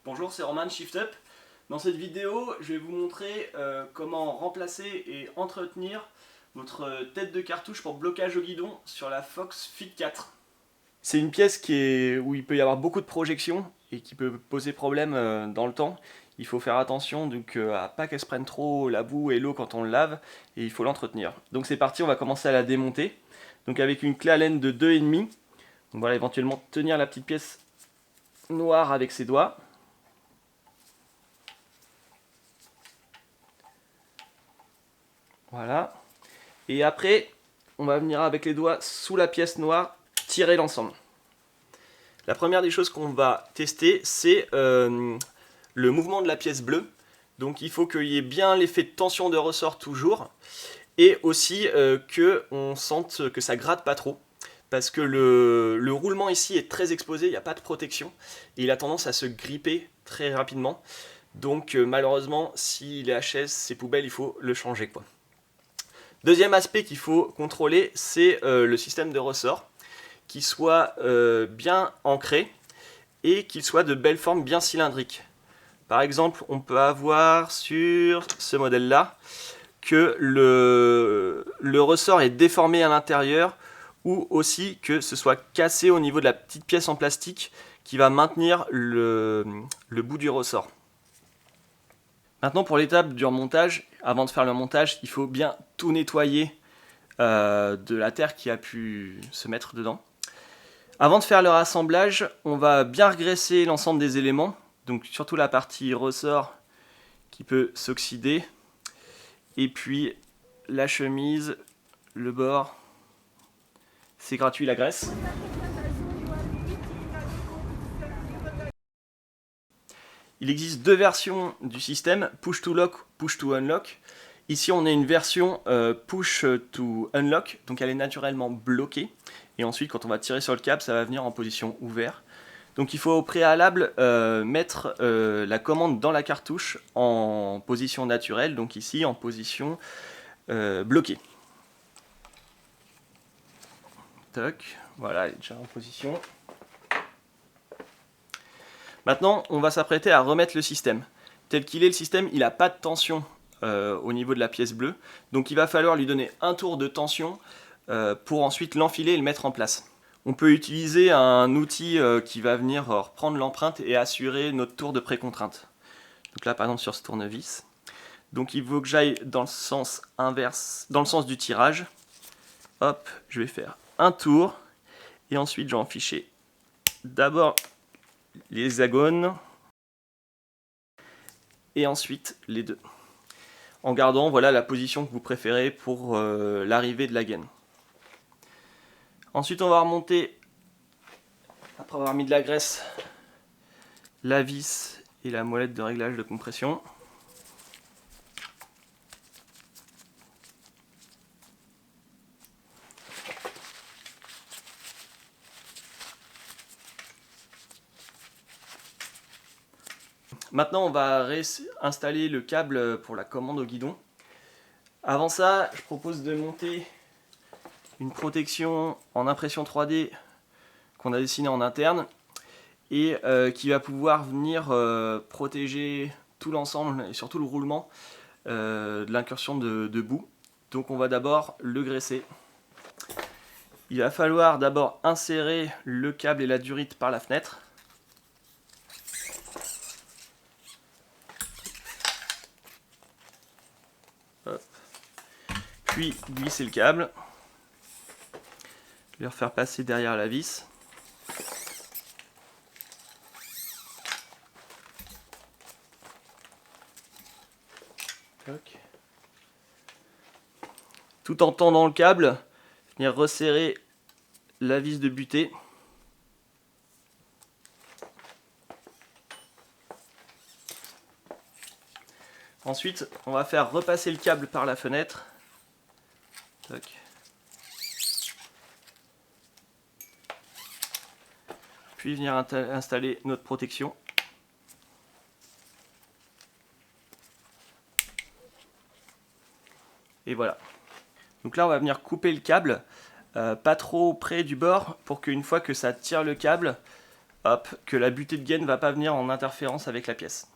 Bonjour, c'est Roman ShiftUp. Dans cette vidéo, je vais vous montrer comment remplacer et entretenir votre tête de cartouche pour blocage au guidon sur la Fox Fit 4. C'est une pièce où il peut y avoir beaucoup de projections et qui peut poser problème dans le temps. Il faut faire attention donc à pas qu'elle se prenne trop la boue et l'eau quand on le lave, et il faut l'entretenir. Donc c'est parti, on va commencer à la démonter. Donc avec une clé Allen de 2,5. Donc voilà, éventuellement tenir la petite pièce noire avec ses doigts. Voilà. Et après, on va venir avec les doigts sous la pièce noire, tirer l'ensemble. La première des choses qu'on va tester, c'est le mouvement de la pièce bleue. Donc il faut qu'il y ait bien l'effet de tension de ressort toujours. Et aussi qu'on sente que ça gratte pas trop. Parce que le roulement ici est très exposé, il n'y a pas de protection. Et il a tendance à se gripper très rapidement. Donc malheureusement, s'il est HS, ces poubelles, il faut le changer, quoi. Deuxième aspect qu'il faut contrôler, c'est le système de ressort, qui soit bien ancré et qu'il soit de belle forme, bien cylindrique. Par exemple, on peut avoir sur ce modèle-là que le ressort est déformé à l'intérieur, ou aussi que ce soit cassé au niveau de la petite pièce en plastique qui va maintenir le bout du ressort. Maintenant, pour l'étape du remontage, avant de faire le montage, il faut bien tout nettoyer de la terre qui a pu se mettre dedans. Avant de faire le rassemblage, on va bien regraisser l'ensemble des éléments, donc surtout la partie ressort qui peut s'oxyder, et puis la chemise, le bord, c'est gratuit la graisse. Il existe deux versions du système, push to lock, push to unlock. Ici on a une version push to unlock, donc elle est naturellement bloquée. Et ensuite quand on va tirer sur le câble, ça va venir en position ouverte. Donc il faut au préalable mettre la commande dans la cartouche en position naturelle, donc ici en position bloquée. Toc, voilà, elle est déjà en position. Maintenant, on va s'apprêter à remettre le système. Tel qu'il est, le système, il n'a pas de tension au niveau de la pièce bleue. Donc il va falloir lui donner un tour de tension pour ensuite l'enfiler et le mettre en place. On peut utiliser un outil qui va venir reprendre l'empreinte et assurer notre tour de précontrainte. Donc là, par exemple, sur ce tournevis. Donc il faut que j'aille dans le sens inverse, dans le sens du tirage. Hop, je vais faire un tour. Et ensuite, je vais en ficher d'abord les hexagones et ensuite les deux, en gardant voilà la position que vous préférez pour l'arrivée de la gaine. Ensuite on va remonter, après avoir mis de la graisse, la vis et la molette de réglage de compression. Maintenant on va réinstaller le câble pour la commande au guidon. Avant ça, je propose de monter une protection en impression 3D qu'on a dessinée en interne et qui va pouvoir venir protéger tout l'ensemble et surtout le roulement de l'incursion de boue. Donc on va d'abord le graisser. Il va falloir d'abord insérer le câble et la durite par la fenêtre. Hop. Puis glisser le câble, le refaire passer derrière la vis. Tout en tendant le câble, venir resserrer la vis de butée. Ensuite, on va faire repasser le câble par la fenêtre. Toc. Puis venir installer notre protection. Et voilà. Donc là, on va venir couper le câble, pas trop près du bord, pour qu'une fois que ça tire le câble, hop, que la butée de gaine ne va pas venir en interférence avec la pièce.